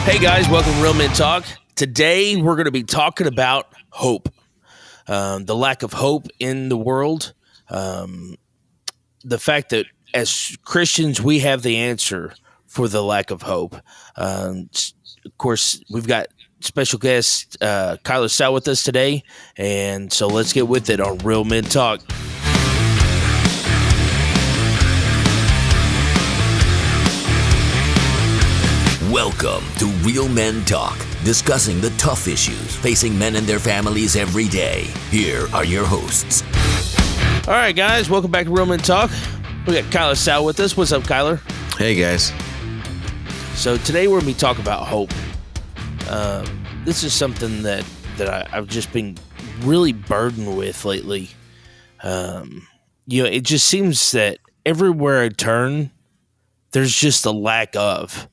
Hey guys, welcome to Real Men Talk. Today we're going to be talking about hope, the lack of hope in the world, the fact that as Christians we have the answer for the lack of hope. Of course, we've got special guest Kyler Stout with us today, and so let's get with it on Real Men Talk. Welcome to Real Men Talk, discussing the tough issues facing men and their families every day. Here are your hosts. All right, guys, welcome back to Real Men Talk. We got Kyler Stout with us. What's up, Kyler? Hey, guys. So today we're going to be talking about hope. This is something that I've just been really burdened with lately. It just seems that everywhere I turn, there's just a lack of.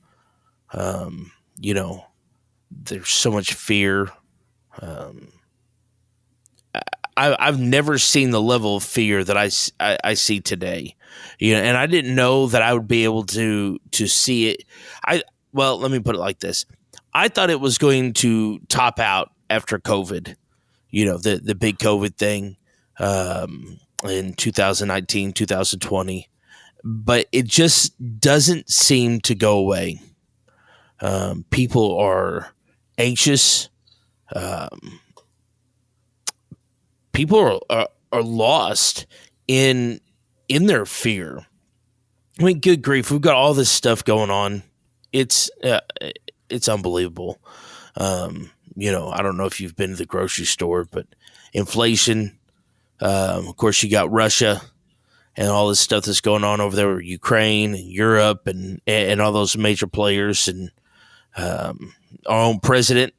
There's so much fear. I've never seen the level of fear that I see today. And I didn't know that I would be able to see it. Let me put it like this. I thought it was going to top out after COVID, the big COVID thing, in 2019, 2020, but it just doesn't seem to go away. People are anxious. People are lost in their fear. I mean, good grief, we've got all this stuff going on. It's unbelievable. I don't know if you've been to the grocery store, but inflation. Of course, you got Russia and all this stuff that's going on over there with Ukraine and Europe and all those major players and our own president.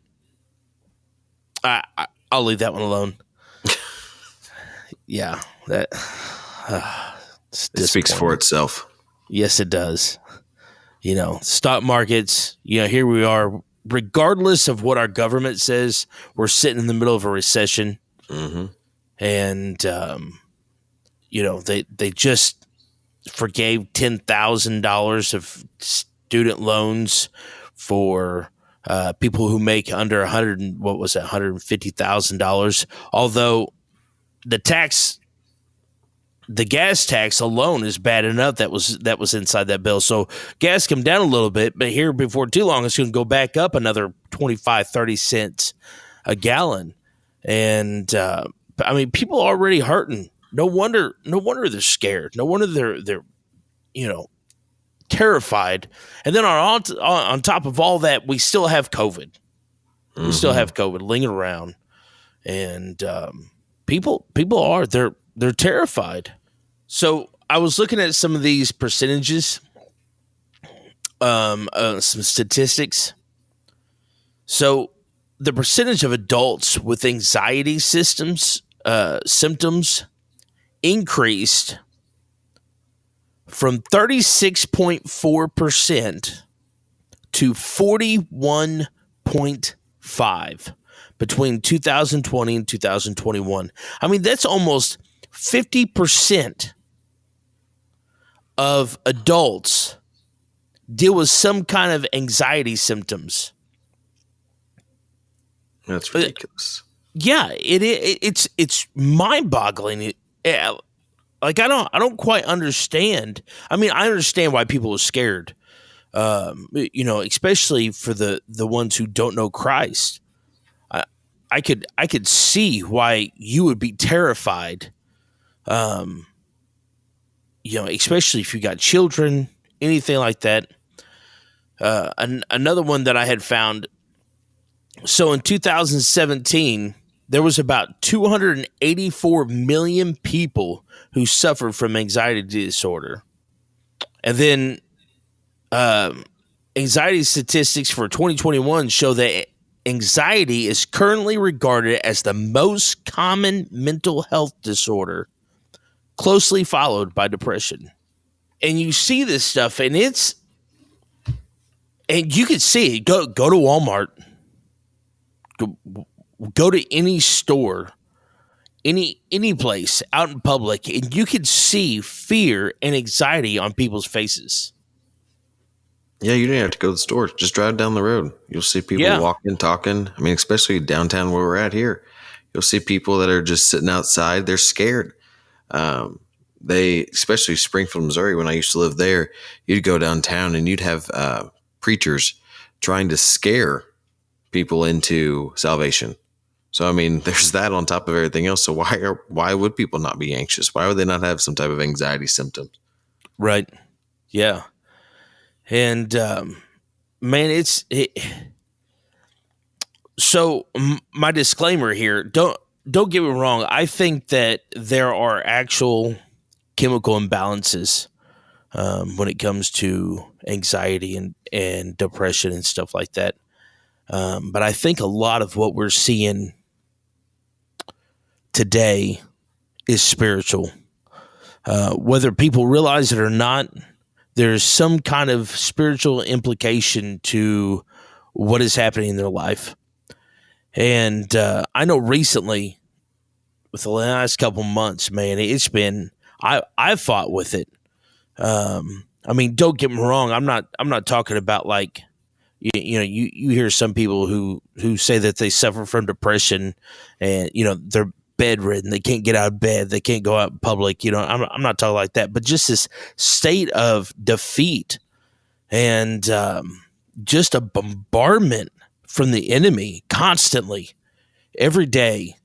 I'll leave that one alone. Yeah, that it speaks for itself. Yes, it does. Stock markets. Here we are. Regardless of what our government says, we're sitting in the middle of a recession, and they just forgave $10,000 of student loans for people who make under $150,000. Although the gas tax alone is bad enough that was inside that bill. So gas come down a little bit, but here before too long it's going to go back up another 25, 30 cents a gallon. And people are already hurting. No wonder they're scared. No wonder they're terrified. And then on top of all that, we still have COVID. We still have COVID lingering around, and people are they're terrified. So I was looking at some of these percentages, some statistics. So the percentage of adults with anxiety symptoms increased from 36.4% to 41.5% between 2020 and 2021. I mean, that's almost 50% of adults deal with some kind of anxiety symptoms. That's ridiculous. Yeah, it's mind-boggling. I don't quite understand. I mean, I understand why people are scared. Especially for the ones who don't know Christ. I could see why you would be terrified. Especially if you got children, anything like that. Another one that I had found. So in 2017, there was about 284 million people who suffered from anxiety disorder. And then anxiety statistics for 2021 show that anxiety is currently regarded as the most common mental health disorder, closely followed by depression. And you see this stuff, and you can see it. Go to Walmart. Go to any store, any place out in public, and you can see fear and anxiety on people's faces. Yeah, you didn't have to go to the store. Just drive down the road. You'll see people walking, talking. I mean, especially downtown where we're at here. You'll see people that are just sitting outside. They're scared. Especially Springfield, Missouri, when I used to live there, you'd go downtown and you'd have preachers trying to scare people into salvation. So, I mean, there's that on top of everything else. So why would people not be anxious? Why would they not have some type of anxiety symptoms? Right. Yeah. And, man, so my disclaimer here, don't get me wrong. I think that there are actual chemical imbalances when it comes to anxiety and depression and stuff like that. But I think a lot of what we're seeing today is spiritual. Whether people realize it or not, there's some kind of spiritual implication to what is happening in their life. And I know recently, with the last couple months, man, it's been I've fought with it. I mean, don't get me wrong. I'm not talking about like you hear some people who say that they suffer from depression, and they're bedridden, they can't get out of bed, they can't go out in public. I'm not talking like that, but just this state of defeat and just a bombardment from the enemy constantly every day.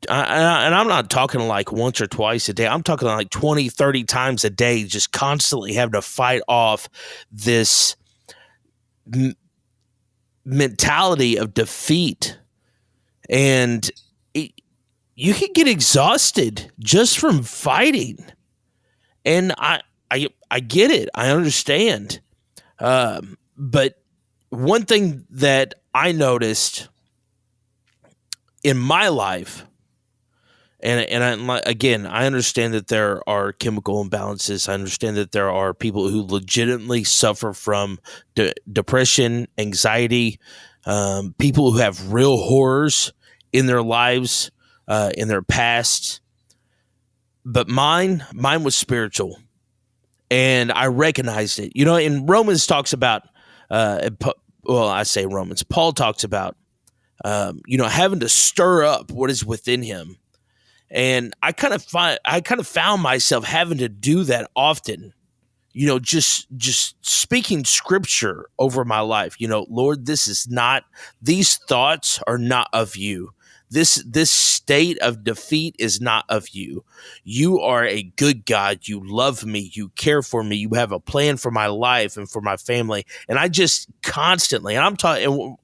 And I'm not talking like once or twice a day. I'm talking like 20, 30 times a day, just constantly having to fight off this mentality of defeat. And you can get exhausted just from fighting. And I get it. I understand. But one thing that I noticed in my life, and I understand that there are chemical imbalances. I understand that there are people who legitimately suffer from depression, anxiety, people who have real horrors in their lives, in their past. But mine was spiritual, and I recognized it. In Romans talks about, I say Romans, Paul talks about, having to stir up what is within him. And I kind of found myself having to do that often, just speaking scripture over my life. Lord, these thoughts are not of you. This state of defeat is not of you. You are a good God. You love me. You care for me. You have a plan for my life and for my family. And I just constantly, and I'm talking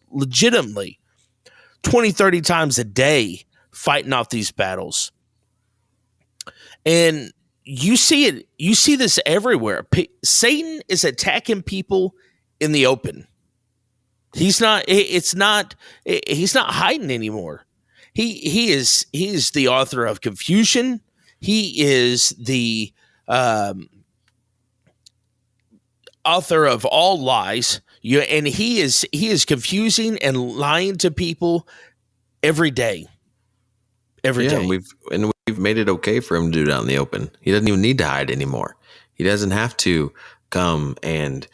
legitimately 20, 30 times a day, fighting off these battles. And you see this everywhere. Satan is attacking people in the open. He's not hiding anymore. He is the author of confusion. He is the author of all lies. And he is confusing and lying to people every day. Every day. We've made it okay for him to do it out in the open. He doesn't even need to hide anymore. He doesn't have to come and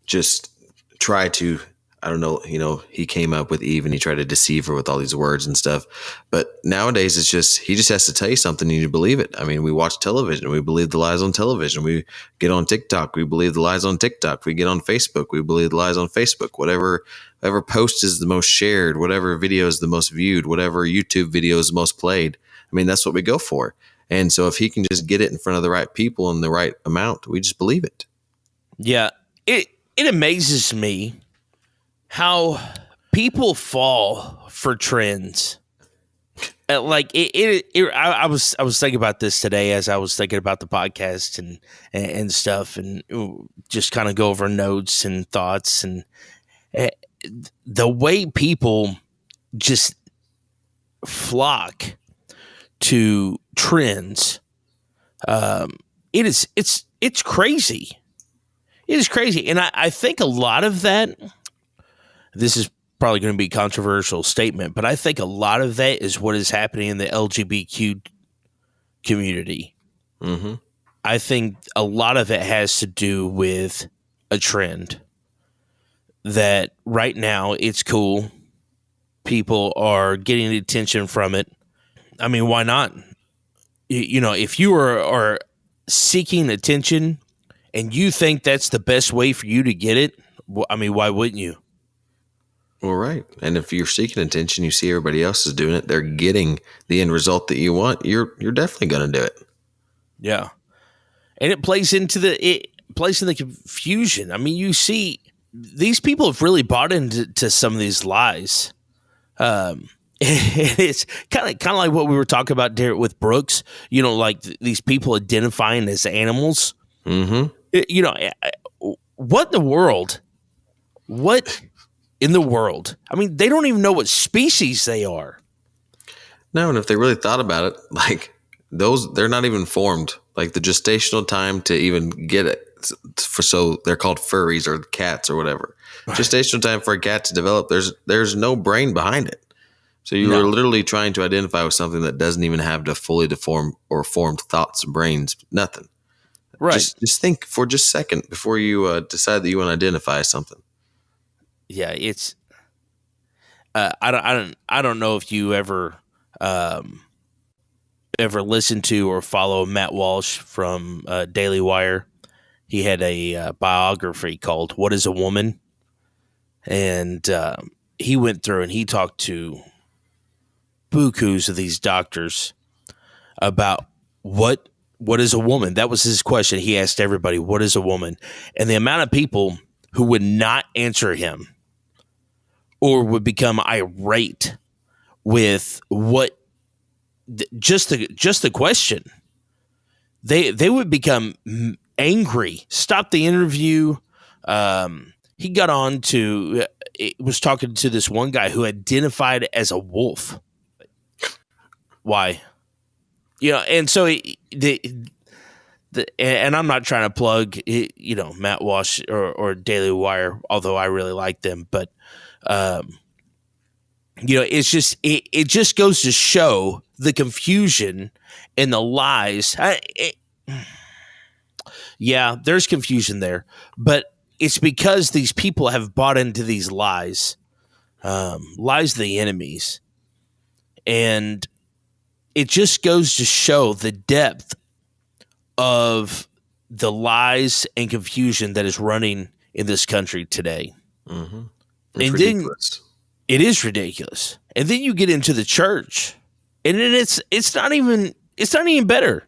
just try to, I don't know, he came up with Eve and he tried to deceive her with all these words and stuff. But nowadays he just has to tell you something and you believe it. I mean, we watch television. We believe the lies on television. We get on TikTok. We believe the lies on TikTok. We get on Facebook. We believe the lies on Facebook. Whatever post is the most shared, whatever video is the most viewed, whatever YouTube video is the most played. I mean, that's what we go for. And so if he can just get it in front of the right people in the right amount, we just believe it. Yeah. It amazes me how people fall for trends. I was thinking about this today as I was thinking about the podcast and stuff, and just kind of go over notes and thoughts, and the way people just flock to trends. It's crazy. It is crazy. And I think a lot of that, this is probably going to be a controversial statement, but I think a lot of that is what is happening in the LGBTQ community. Mm-hmm. I think a lot of it has to do with a trend that right now it's cool. People are getting attention from it. I mean, why not? If you are seeking attention and you think that's the best way for you to get it, I mean, why wouldn't you? Well, right. And if you're seeking attention, you see everybody else is doing it, they're getting the end result that you want, you're definitely going to do it. Yeah. And it plays into the confusion. I mean, you see these people have really bought into some of these lies. It's kind of like what we were talking about with Brooks, like these people identifying as animals. Mm-hmm. What in the world? What in the world? I mean, they don't even know what species they are. No, and if they really thought about it, like they're not even formed. Like the gestational time to even get it, so they're called furries or cats or whatever. Gestational time for a cat to develop, there's no brain behind it. So you are literally trying to identify with something that doesn't even have the fully deformed or formed thoughts, brains, nothing. Right. Just think for just a second before you decide that you want to identify something. Yeah, it's. I don't know if you ever listen to or follow Matt Walsh from Daily Wire. He had a biography called "What Is a Woman," and he went through and he talked to bukus of these doctors about what is a woman. That was his question. He asked everybody, "What is a woman?" And the amount of people who would not answer him or would become irate with just the question. They would become angry. Stop the interview. He got on to was talking to this one guy who identified as a wolf. Why? And so and I'm not trying to plug Matt Walsh or Daily Wire, although I really like them, but it's just it just goes to show the confusion and the lies. Yeah, there's confusion there, but it's because these people have bought into these lies, lies of the enemies, and it just goes to show the depth of the lies and confusion that is running in this country today. Mm-hmm. And ridiculous. Then it is ridiculous. And then you get into the church, and then it's not even better.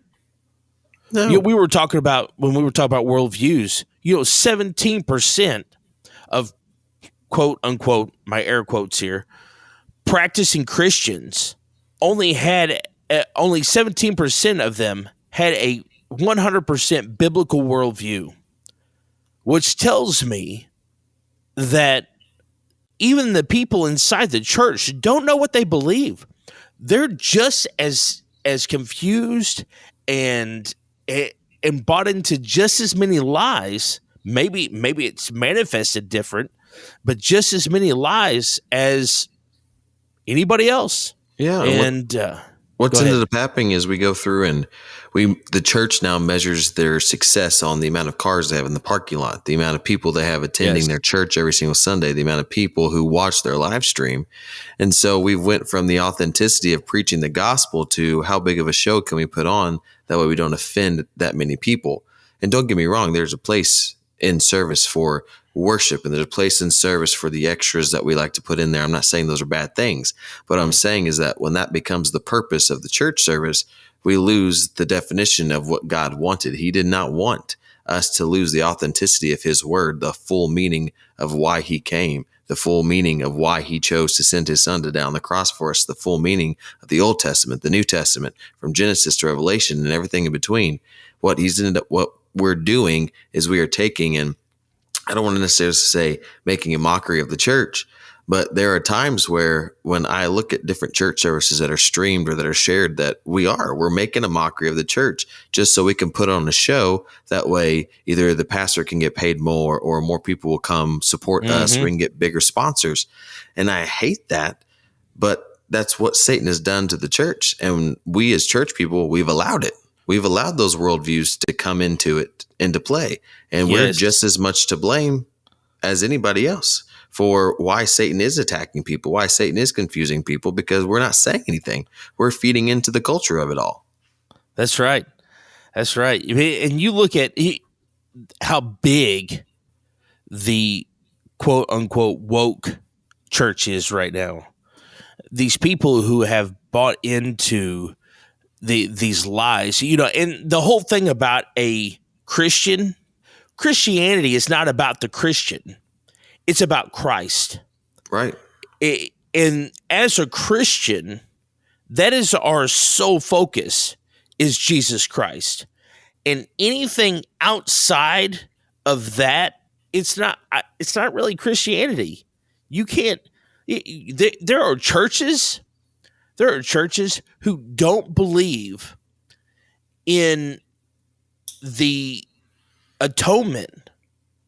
No. We were talking about when we were talking about worldviews. 17% of quote unquote, my air quotes here, practicing Christians only 17% of them had a 100% biblical worldview, which tells me that even the people inside the church don't know what they believe. They're just as confused and bought into just as many lies. Maybe it's manifested different, but just as many lies as anybody else. Yeah, and what's ended up happening is we go through and the church now measures their success on the amount of cars they have in the parking lot, the amount of people they have attending their church every single Sunday, the amount of people who watch their live stream. And so we went from the authenticity of preaching the gospel to how big of a show can we put on that way we don't offend that many people. And don't get me wrong, there's a place in service for worship and there's a place in service for the extras that we like to put in there. I'm not saying those are bad things, but I'm saying is that when that becomes the purpose of the church service, we lose the definition of what God wanted. He did not want us to lose the authenticity of his word, the full meaning of why he came, the full meaning of why he chose to send his son to die on the cross for us, the full meaning of the Old Testament, the New Testament, from Genesis to Revelation and everything in between. What we're doing is we are taking, and I don't want to necessarily say making a mockery of the church, but there are times where when I look at different church services that are streamed or that are shared, that we're making a mockery of the church just so we can put on a show. That way, either the pastor can get paid more or more people will come support us. We can get bigger sponsors. And I hate that, but that's what Satan has done to the church. And we as church people, we've allowed it. We've allowed those worldviews to come into play, and we're just as much to blame as anybody else for why Satan is attacking people, why Satan is confusing people, because we're not saying anything. We're feeding into the culture of it all. That's right. That's right. And you look at how big the quote unquote woke church is right now. These people who have bought into these lies, and the whole thing about a Christianity is not about the Christian. It's about Christ. Right. And as a Christian, that is our sole focus, is Jesus Christ. And anything outside of that, it's not really Christianity. You can't. There are churches who don't believe in the atonement.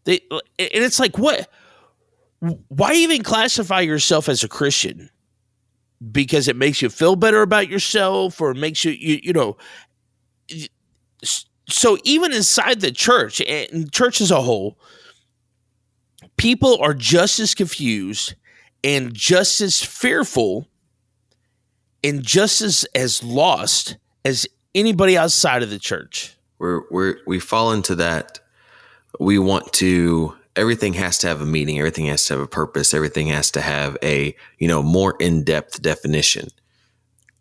And it's like, what? Why even classify yourself as a Christian? Because it makes you feel better about yourself, or it makes you. So even inside the church and church as a whole, people are just as confused and just as fearful and just as lost as anybody outside of the church. We fall into that. We want to. Everything has to have a meaning. Everything has to have a purpose. Everything has to have a more in-depth definition.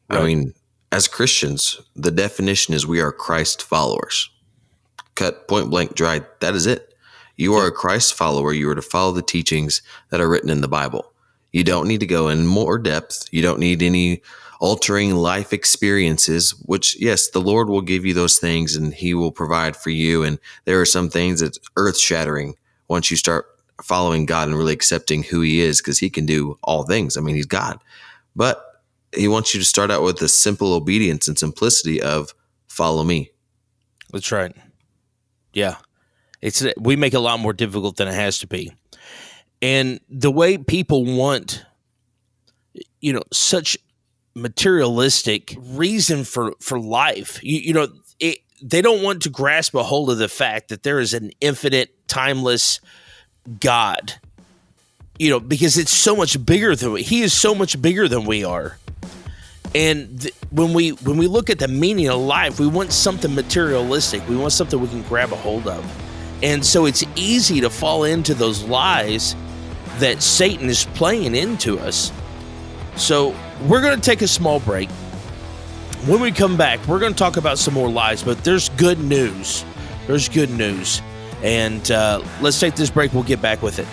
Right. I mean, as Christians, the definition is we are Christ followers. Cut point blank dry. That is it. You are a Christ follower. You are to follow the teachings that are written in the Bible. You don't need to go in more depth. You don't need any altering life experiences, which, yes, the Lord will give you those things and he will provide for you. And there are some things that's earth shattering once you start following God and really accepting who he is, because he can do all things. I mean, he's God. But he wants you to start out with the simple obedience and simplicity of follow me. That's right. Yeah. We make it a lot more difficult than it has to be. And the way people want, such materialistic reason for life, they don't want to grasp a hold of the fact that there is an infinite, timeless God, because it's so much bigger than he is so much bigger than we are. And when we look at the meaning of life, we want something materialistic. We want something we can grab a hold of. And so it's easy to fall into those lies that Satan is playing into us. So we're going to take a small break. When we come back, we're going to talk about some more lies, but there's good news. There's good news. And let's take this break. We'll get back with it.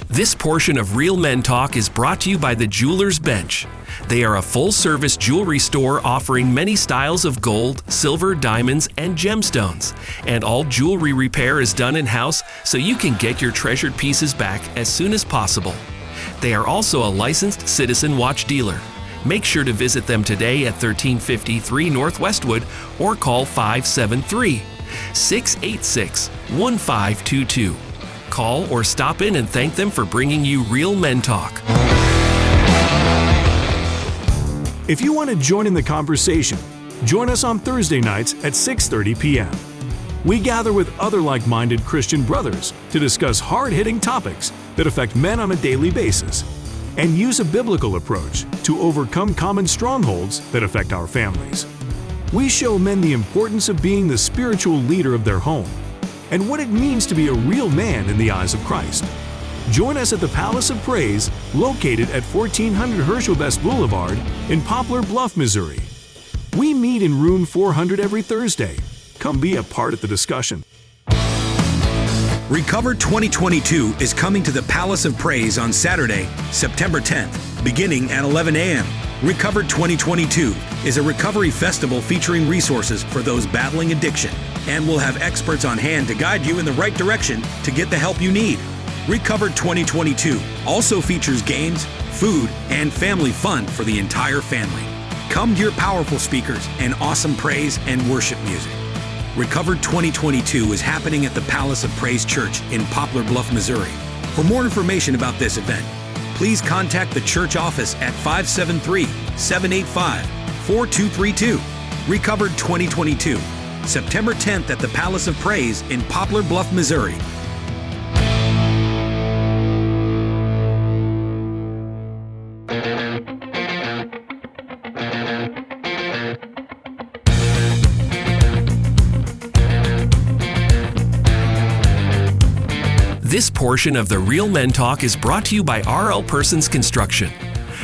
This portion of Real Men Talk is brought to you by the Jeweler's Bench. They are a full-service jewelry store offering many styles of gold, silver, diamonds, and gemstones. And all jewelry repair is done in-house, so you can get your treasured pieces back as soon as possible. They are also a licensed Citizen Watch dealer. Make sure to visit them today at 1353 North Westwood or call 573-686-1522. Call or stop in and thank them for bringing you Real Men Talk. If you want to join in the conversation, join us on Thursday nights at 6:30 p.m. We gather with other like-minded Christian brothers to discuss hard-hitting topics that affect men on a daily basis and use a biblical approach to overcome common strongholds that affect our families. We show men the importance of being the spiritual leader of their home and what it means to be a real man in the eyes of Christ. Join us at the Palace of Praise, located at 1400 Herschel Best Boulevard in Poplar Bluff, Missouri. We meet in room 400 every Thursday. Come be a part of the discussion. Recover 2022 is coming to the Palace of Praise on Saturday, September 10th, beginning at 11 a.m. Recover 2022 is a recovery festival featuring resources for those battling addiction, and will have experts on hand to guide you in the right direction to get the help you need. Recover 2022 also features games, food, and family fun for the entire family. Come hear powerful speakers and awesome praise and worship music. Recover 2022 is happening at the Palace of Praise Church in Poplar Bluff, Missouri. For more information about this event, please contact the church office at 573-785-4232. Recovered 2022, September 10th at the Palace of Praise in Poplar Bluff, Missouri. This portion of the Real Men Talk is brought to you by R.L. Persons Construction.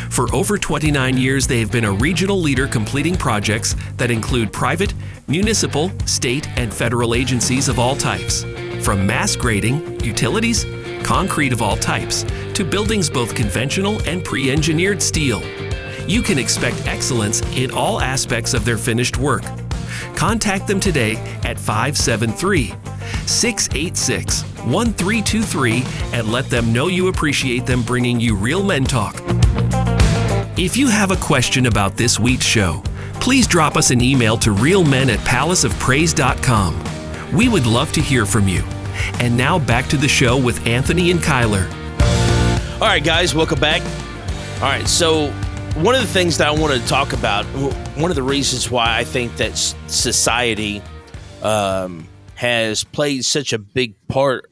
For over 29 years, they have been a regional leader completing projects that include private, municipal, state, and federal agencies of all types. From mass grading, utilities, concrete of all types, to buildings both conventional and pre-engineered steel. You can expect excellence in all aspects of their finished work. Contact them today at 573-686-1323 and let them know you appreciate them bringing you Real Men Talk. If you have a question about this week's show, please drop us an email to realmen@palaceofpraise.com. We would love to hear from you. And now back to the show with Anthony and Kyler. All right, guys, welcome back. All right, so one of the things that I want to talk about, one of the reasons why I think that society has played such a big part,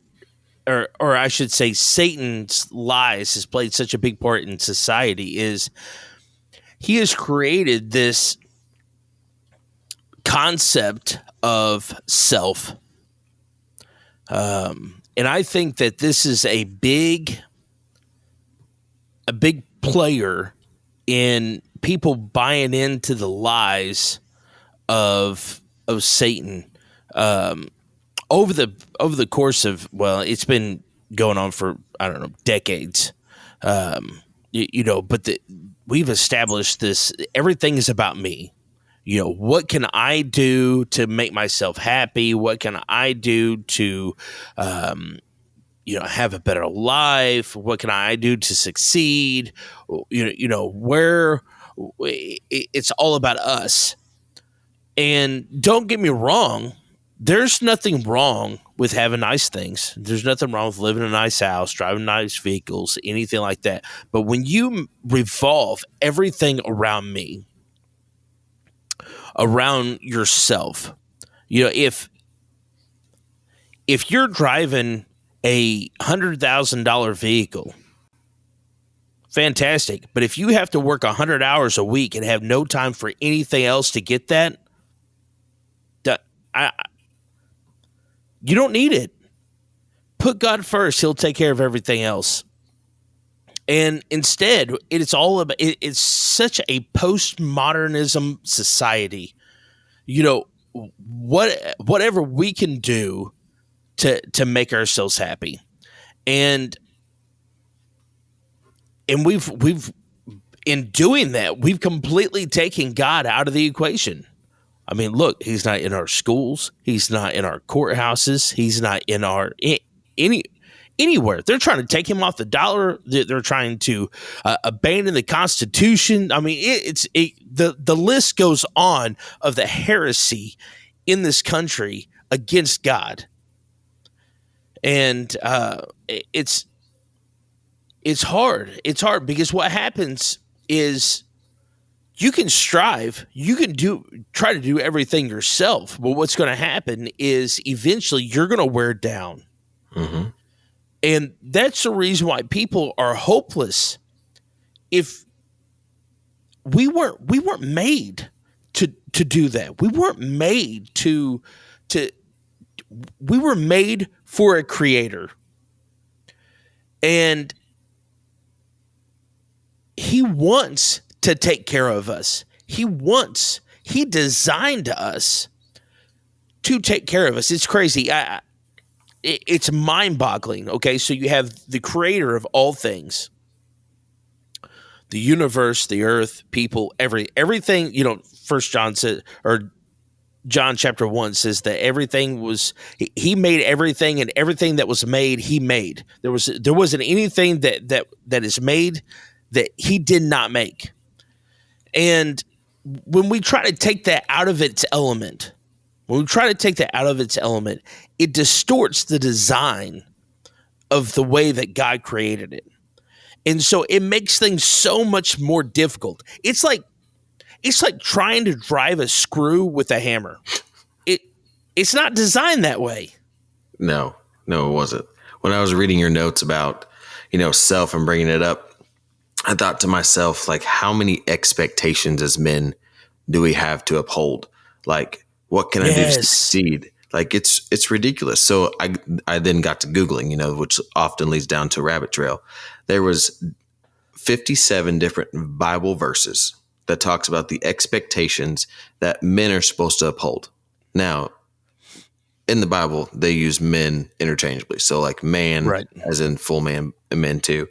or I should say Satan's lies has played such a big part in society, is he has created this concept of self. And I think that this is a big player in people buying into the lies of Satan. Over the course of, well, it's been going on for, I don't know, decades. But we've established this, everything is about me. What can I do to make myself happy? What can I do to, have a better life? What can I do to succeed? Where it's all about us. And don't get me wrong, there's nothing wrong with having nice things. There's nothing wrong with living in a nice house, driving nice vehicles, anything like that. But when you revolve everything around me, around yourself, if you're driving a $100,000 vehicle, fantastic. But if you have to work 100 hours a week and have no time for anything else to get that, you don't need it. Put God first. He'll take care of everything else. And instead, it's all about, it's such a postmodernism society. Whatever we can do to make ourselves happy. And we've in doing that, we've completely taken God out of the equation. I mean, look, he's not in our schools. He's not in our courthouses. He's not in our anywhere. They're trying to take him off the dollar. They're trying to abandon the Constitution. I mean, the list goes on of the heresy in this country against God, and it's hard. It's hard because what happens is, you can strive, you can try to do everything yourself, but what's going to happen is eventually you're going to wear down. Mm-hmm. And that's the reason why people are hopeless. If we weren't made to do that. We weren't made we were made for a creator. And he wants to take care of us. He designed us to take care of us. It's crazy. It's mind-boggling. Okay, so you have the creator of all things, the universe, the earth, people, everything. First John said, or John chapter 1 says that everything was, he made everything, and everything that was made, he made. There wasn't anything that is made that he did not make. And when we try to take that out of its element, it distorts the design of the way that God created it. And so it makes things so much more difficult. It's like trying to drive a screw with a hammer. It's not designed that way. No, it wasn't. When I was reading your notes about, self and bringing it up, I thought to myself, like, how many expectations as men do we have to uphold? Like, what can I do to succeed? Like, it's ridiculous. So I then got to Googling, which often leads down to a rabbit trail. There was 57 different Bible verses that talks about the expectations that men are supposed to uphold. Now, in the Bible, they use men interchangeably. So like man, right, as in full man, and men too.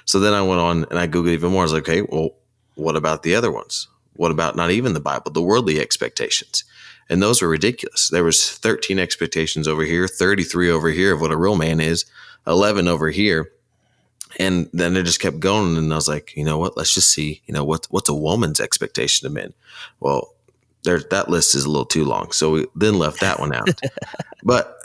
So then I went on and I Googled even more. I was like, okay, well, what about the other ones? What about not even the Bible, the worldly expectations? And those were ridiculous. There was 13 expectations over here, 33 over here of what a real man is, 11 over here. And then it just kept going. And I was like, you know what? Let's just see, what's a woman's expectation of men? Well, that list is a little too long. So we then left that one out. But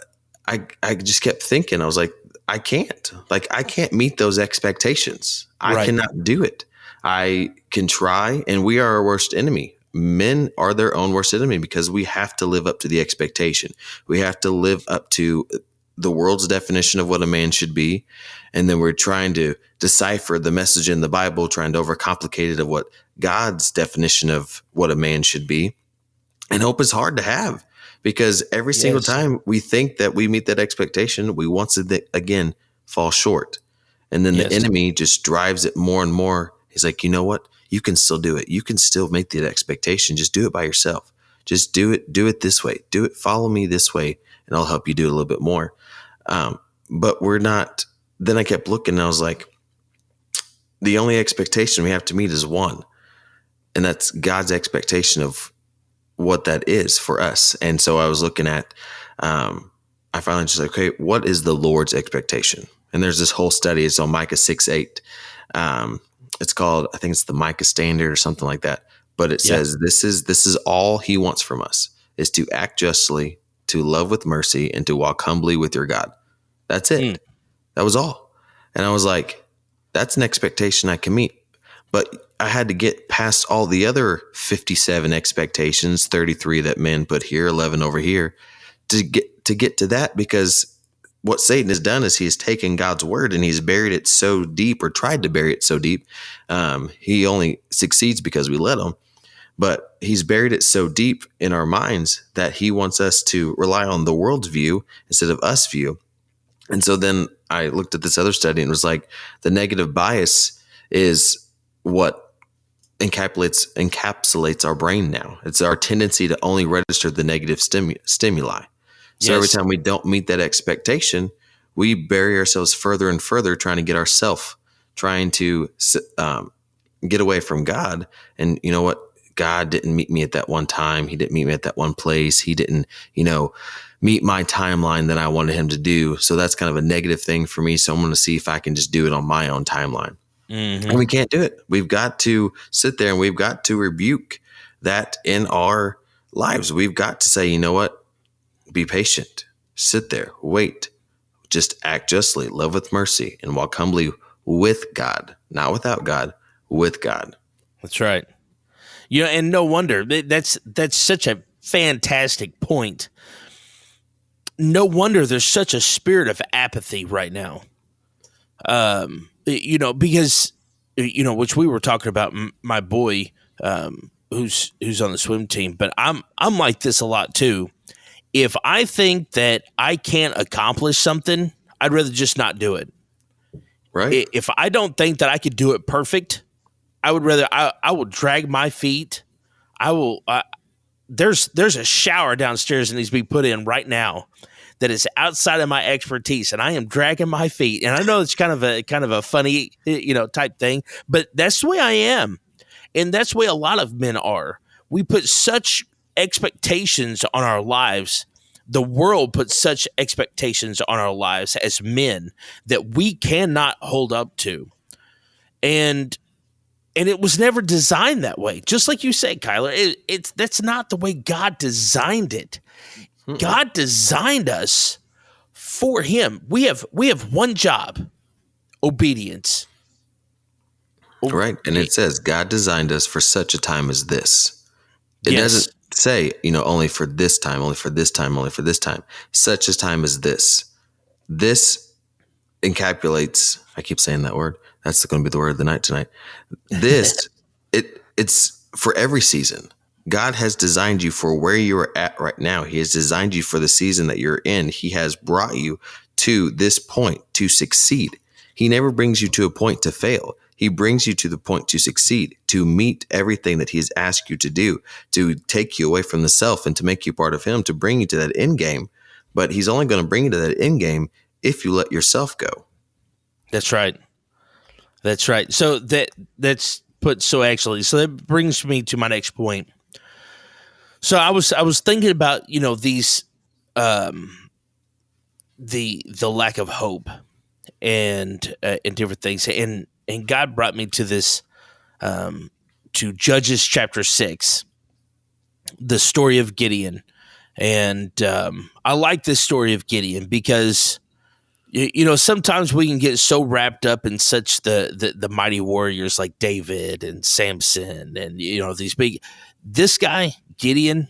I just kept thinking, I was like, I can't meet those expectations. I cannot do it. I can try, and we are our worst enemy. Men are their own worst enemy because we have to live up to the expectation. We have to live up to the world's definition of what a man should be. And then we're trying to decipher the message in the Bible, trying to overcomplicate it of what God's definition of what a man should be. And hope is hard to have because every single time we think that we meet that expectation, we once again fall short. And then the enemy just drives it more and more. He's like, you know what? You can still do it. You can still make that expectation. Just do it by yourself. Just do it. Do it this way. Do it. Follow me this way, and I'll help you do it a little bit more. But we're not. Then I kept looking, and I was like, the only expectation we have to meet is one, and that's God's expectation of what that is for us. And so I was looking at, I finally just like, okay, what is the Lord's expectation? And there's this whole study. It's on Micah 6:8. It's called, I think it's the Micah Standard or something like that. But it says, this is all he wants from us, is to act justly, to love with mercy, and to walk humbly with your God. That's it. That was all. And I was like, that's an expectation I can meet. But I had to get past all the other 57 expectations, 33 that men put here, 11 over here, to get to that, because what Satan has done is he has taken God's word and he's buried it so deep, or tried to bury it so deep. He only succeeds because we let him, but he's buried it so deep in our minds that he wants us to rely on the world's view instead of us view. And so then I looked at this other study and it was like, the negative bias is what encapsulates our brain now. It's our tendency to only register the negative stimuli. So every time we don't meet that expectation, we bury ourselves further and further trying to get ourselves, trying to get away from God. And you know what? God didn't meet me at that one time. He didn't meet me at that one place. He didn't, meet my timeline that I wanted him to do. So that's kind of a negative thing for me. So I'm going to see if I can just do it on my own timeline. Mm-hmm. And we can't do it. We've got to sit there and we've got to rebuke that in our lives. We've got to say, you know what? Be patient, sit there, wait, just act justly, love with mercy, and walk humbly with God, not without God, with God. That's right. And no wonder that's such a fantastic point. No wonder there's such a spirit of apathy right now. Because, which we were talking about my boy, who's on the swim team, but I'm like this a lot too. If I think that I can't accomplish something, I'd rather just not do it. Right. If I don't think that I could do it perfect, I would rather, I will drag my feet. I will, there's a shower downstairs that needs to be put in right now that is outside of my expertise, and I am dragging my feet. And I know it's kind of a funny, type thing, but that's the way I am. And that's the way a lot of men are. We put such expectations on our lives. The world puts such expectations on our lives as men that we cannot hold up to. And it was never designed that way. Just like you said, Kyler, that's not the way God designed it. Mm-mm. God designed us for him. We have one job, obedience. Right. And it says God designed us for such a time as this. It Yes. doesn't say, only for this time, only for this time, only for this time. Such a time as this. This encapsulates, I keep saying that word. That's going to be the word of the night tonight. This, it's for every season. God has designed you for where you are at right now. He has designed you for the season that you're in. He has brought you to this point to succeed. He never brings you to a point to fail. He brings you to the point to succeed, to meet everything that he's asked you to do, to take you away from the self and to make you part of him, to bring you to that end game. But he's only going to bring you to that end game if you let yourself go. That's right. That's right. So that's put so actually. So that brings me to my next point. So I was thinking about these the lack of hope and different things, and God brought me to this to Judges chapter 6, the story of Gideon, and I like this story of Gideon because sometimes we can get so wrapped up in such the mighty warriors like David and Samson and these big. This guy Gideon,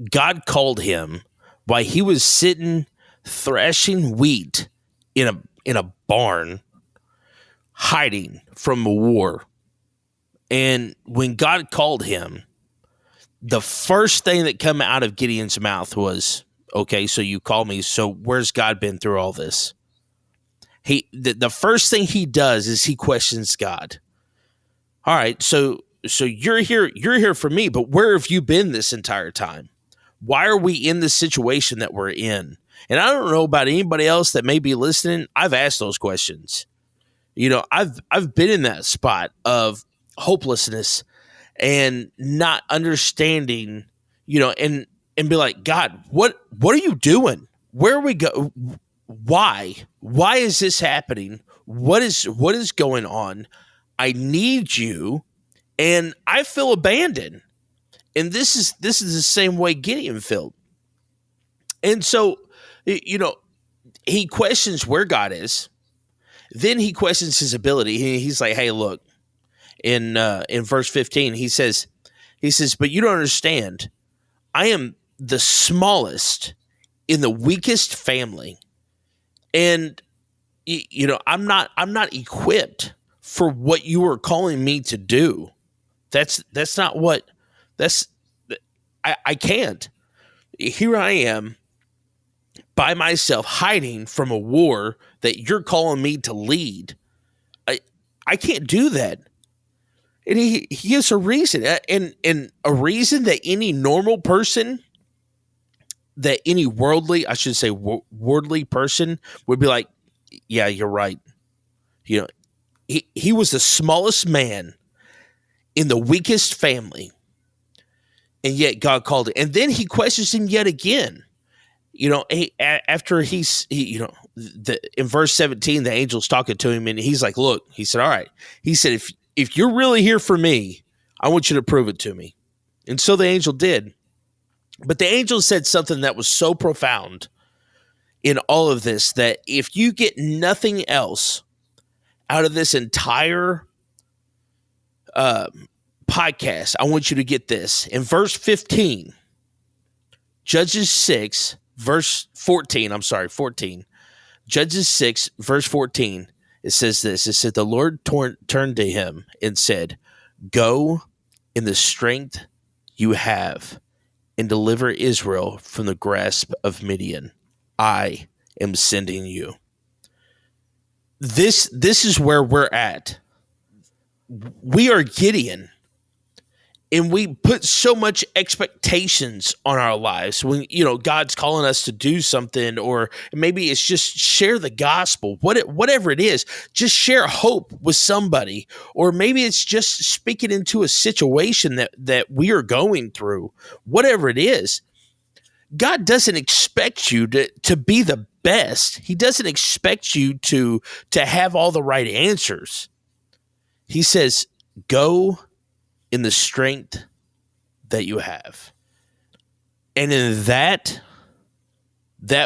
God called him while he was sitting thrashing wheat in a barn, hiding from a war. And when God called him, the first thing that came out of Gideon's mouth was, "Okay, so you call me. So where's God been through all this?" The first thing he does is he questions God. All right, so you're here for me, but where have you been this entire time? Why are we in the situation that we're in? And I don't know about anybody else that may be listening. I've asked those questions. I've been in that spot of hopelessness and not understanding, and be like, God, what are you doing? Where are we go? Why is this happening? What is going on? I need you, and I feel abandoned. And this is the same way Gideon felt. And so, he questions where God is. Then he questions his ability. He's like, "Hey, look." In verse 15, he says, "But you don't understand. I am the smallest in the weakest family, and I'm not equipped for what you are calling me to do. That's not what. I can't. Here I am by myself, hiding from a war that you're calling me to lead. I can't do that." And he gives a reason, and a reason that any normal person, that any worldly person would be like, "Yeah, you're right." He was the smallest man in the weakest family, and yet God called it. And then he questions him yet again. After in verse 17, the angel's talking to him, and he's like, "Look," he said, "all right." He said, if you're really here for me, I want you to prove it to me." And so the angel did. But the angel said something that was so profound in all of this, that if you get nothing else out of this entire podcast, I want you to get this. In verse 15, Judges 6, verse 14, 14. Judges 6, verse 14, it says this. It said, "The Lord turned to him and said, 'Go in the strength you have and deliver Israel from the grasp of Midian. I am sending you.'" This is where we're at. We are Gideon, and we put so much expectations on our lives when, God's calling us to do something, or maybe it's just share the gospel, whatever it is, just share hope with somebody, or maybe it's just speaking into a situation that we are going through, whatever it is. God doesn't expect you to be the best. He doesn't expect you to have all the right answers. He says, "Go in the strength that you have." And in that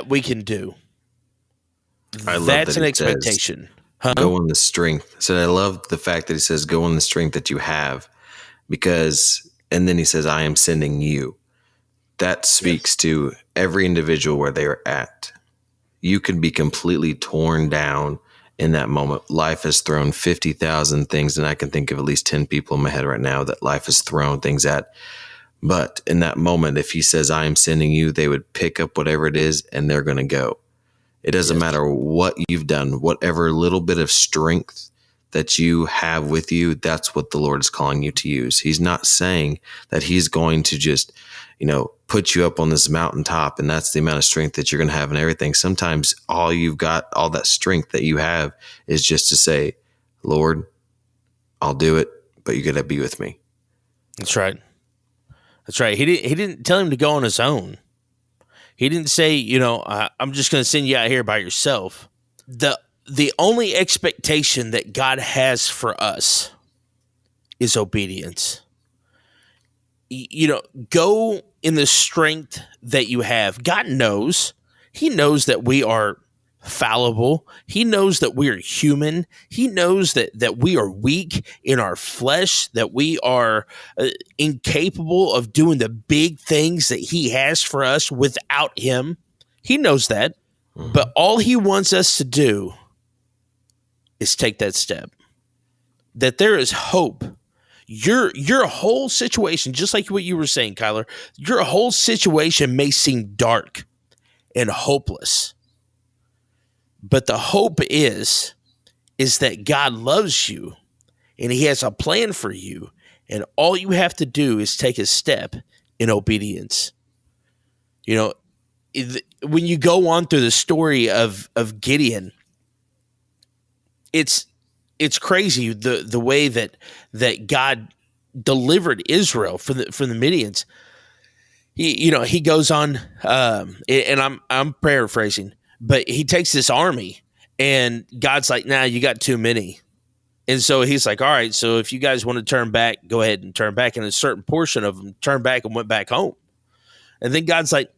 we can do. I love That's that an he expectation. Go in the strength. So I love the fact that he says, go in the strength that you have, because, and then he says, I am sending you. That speaks to every individual where they are at. You could be completely torn down in that moment. Life has thrown 50,000 things, and I can think of at least 10 people in my head right now that life has thrown things at. But in that moment, if he says, I am sending you, they would pick up whatever it is and they're going to go. It doesn't matter what you've done, whatever little bit of strength that you have with you, that's what the Lord is calling you to use. He's not saying that he's going to just, put you up on this mountaintop and that's the amount of strength that you're going to have and everything. Sometimes all you've got, all that strength that you have is just to say, Lord, I'll do it, but you got to be with me. That's right. That's right. He didn't tell him to go on his own. He didn't say, I'm just going to send you out here by yourself. The only expectation that God has for us is obedience. Go in the strength that you have. God knows. He knows that we are fallible. He knows that we are human. He knows that we are weak in our flesh, that we are incapable of doing the big things that he has for us without him. He knows that. Mm-hmm. But all he wants us to do is take that step. That there is hope. Your whole situation, just like what you were saying, Kyler, your whole situation may seem dark and hopeless. But the hope is that God loves you and he has a plan for you. And all you have to do is take a step in obedience. When you go on through the story of Gideon, it's crazy the way that God delivered Israel from the Midians. He goes on, and I'm paraphrasing, but he takes this army, and God's like, "Nah, you got too many," and so he's like, "All right, so if you guys want to turn back, go ahead and turn back." And a certain portion of them turned back and went back home, and then God's like,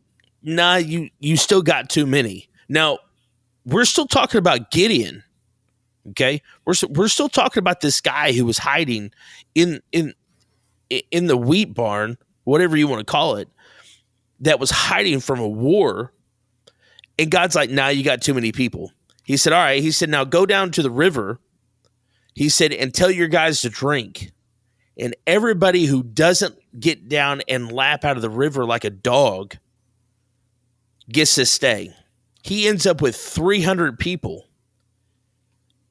"Nah, you still got too many." Now we're still talking about Gideon. Okay, we're still talking about this guy who was hiding in the wheat barn, whatever you want to call it, that was hiding from a war. And God's like, "Nah, you got too many people." He said, "All right." He said, "Now go down to the river." He said, "And tell your guys to drink. And everybody who doesn't get down and lap out of the river like a dog gets to stay." He ends up with 300 people.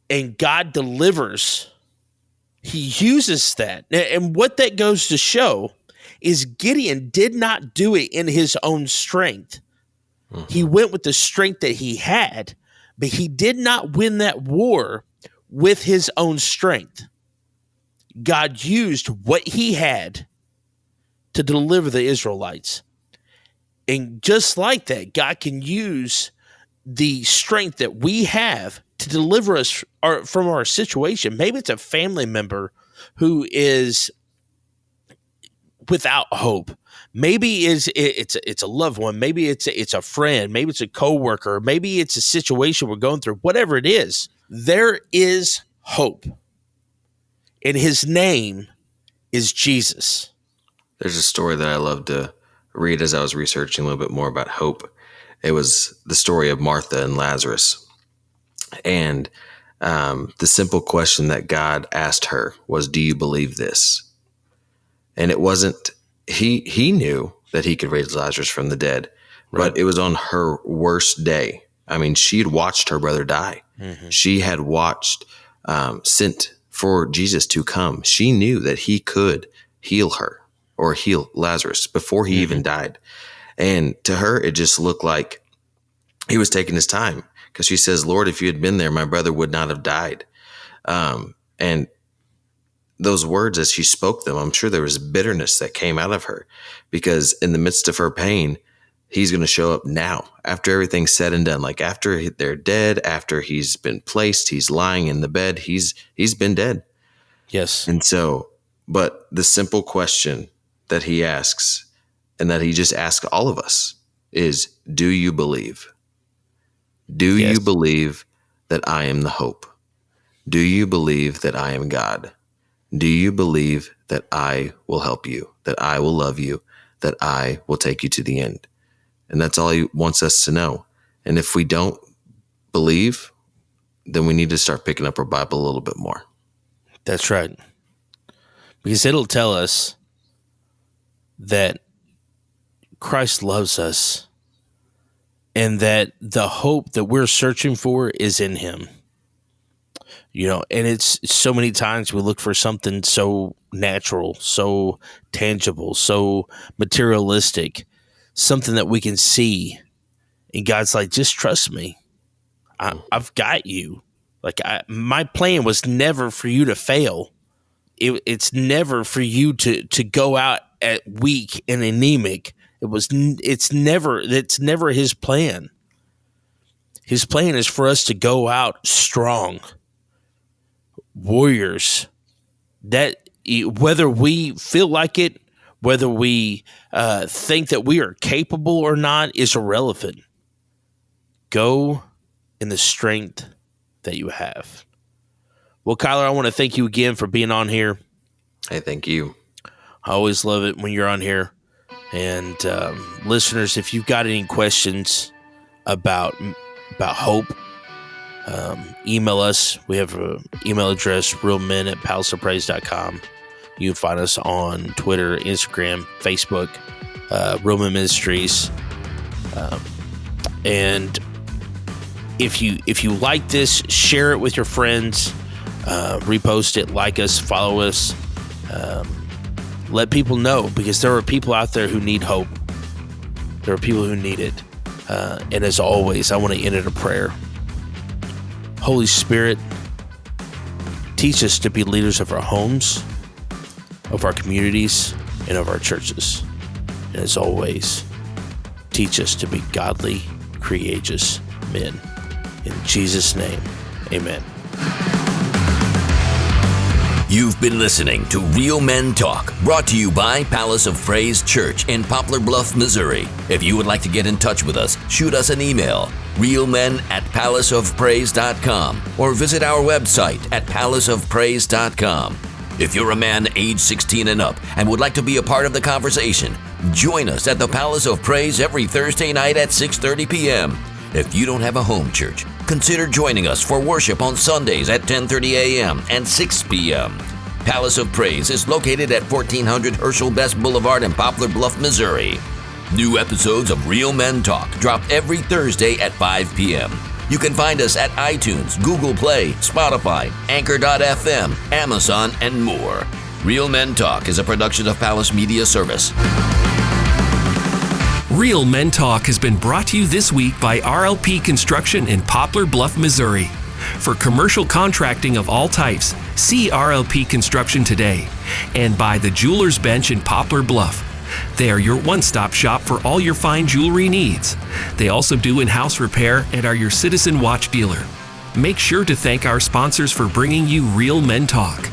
And God delivers. He uses that. And what that goes to show is Gideon did not do it in his own strength. Mm-hmm. He went with the strength that he had, but he did not win that war with his own strength. God used what he had to deliver the Israelites. And just like that, God can use the strength that we have to deliver us from our situation. Maybe it's a family member who is without hope. Maybe it's a loved one. Maybe it's a friend. Maybe it's a coworker. Maybe it's a situation we're going through. Whatever it is, there is hope. And his name is Jesus. There's a story that I love to read as I was researching a little bit more about hope. It was the story of Martha and Lazarus. And the simple question that God asked her was, "Do you believe this?" And it wasn't, he knew that he could raise Lazarus from the dead, right. But it was on her worst day. I mean, she had watched her brother die. Mm-hmm. She had sent for Jesus to come. She knew that he could heal her or heal Lazarus before he even died. And to her, it just looked like he was taking his time. Because she says, "Lord, if you had been there, my brother would not have died." And those words, as she spoke them, I'm sure there was bitterness that came out of her. Because in the midst of her pain, he's going to show up now. After everything's said and done. Like after they're dead, after he's been placed, he's lying in the bed, he's been dead. Yes. And so, but the simple question that he asks, and that he just asks all of us, is, do you believe? Do you believe that I am the hope? Do you believe that I am God? Do you believe that I will help you, that I will love you, that I will take you to the end? And that's all he wants us to know. And if we don't believe, then we need to start picking up our Bible a little bit more. That's right. Because it'll tell us that Christ loves us and that the hope that we're searching for is in him. And it's so many times we look for something so natural, so tangible, so materialistic, something that we can see. And God's like, just trust me. I've got you. Like my plan was never for you to fail. It's never for you to go out at weak and anemic. It's never his plan. His plan is for us to go out strong. Warriors, that whether we feel like it, whether we think that we are capable or not, is irrelevant. Go in the strength that you have. Well, Kyler, I want to thank you again for being on here. Hey, thank you. I always love it when you're on here. And listeners, if you've got any questions about hope, email us. We have an email address, realmen@palaceofpraise.com. You can find us on Twitter, Instagram, Facebook, Real Men Ministries. And if you like this, share it with your friends, repost it, like us, follow us. Let people know, because there are people out there who need hope. There are people who need it. And as always, I want to end in a prayer. Holy Spirit, teach us to be leaders of our homes, of our communities, and of our churches. And as always, teach us to be godly, courageous men. In Jesus' name, amen. You've been listening to Real Men Talk, brought to you by Palace of Praise Church in Poplar Bluff, Missouri. If you would like to get in touch with us, shoot us an email, realmen@palaceofpraise.com, or visit our website at palaceofpraise.com. If you're a man age 16 and up and would like to be a part of the conversation, join us at the Palace of Praise every Thursday night at 6:30 p.m. If you don't have a home church, consider joining us for worship on Sundays at 10:30 a.m. and 6 p.m. Palace of Praise is located at 1400 Herschel Best Boulevard in Poplar Bluff, Missouri. New episodes of Real Men Talk drop every Thursday at 5 p.m. You can find us at iTunes, Google Play, Spotify, Anchor.fm, Amazon, and more. Real Men Talk is a production of Palace Media Service. Real Men Talk has been brought to you this week by RLP Construction in Poplar Bluff, Missouri. For commercial contracting of all types, see RLP Construction today. And by the Jeweler's Bench in Poplar Bluff. They are your one-stop shop for all your fine jewelry needs. They also do in-house repair and are your Citizen Watch dealer. Make sure to thank our sponsors for bringing you Real Men Talk.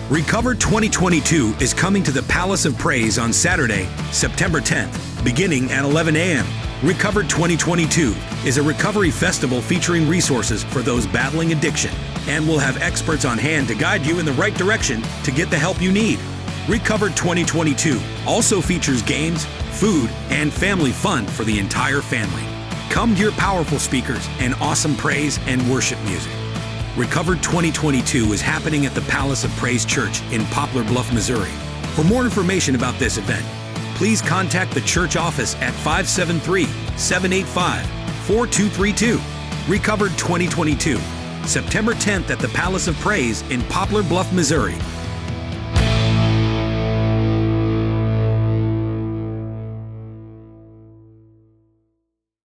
Recover 2022 is coming to the Palace of Praise on Saturday, September 10th, beginning at 11 a.m. Recover 2022 is a recovery festival featuring resources for those battling addiction, and will have experts on hand to guide you in the right direction to get the help you need. Recover 2022 also features games, food, and family fun for the entire family. Come to your powerful speakers and awesome praise and worship music. Recover 2022 is happening at the Palace of Praise Church in Poplar Bluff, Missouri. For more information about this event, please contact the church office at 573-785-4232. Recovered 2022, September 10th at the Palace of Praise in Poplar Bluff, Missouri.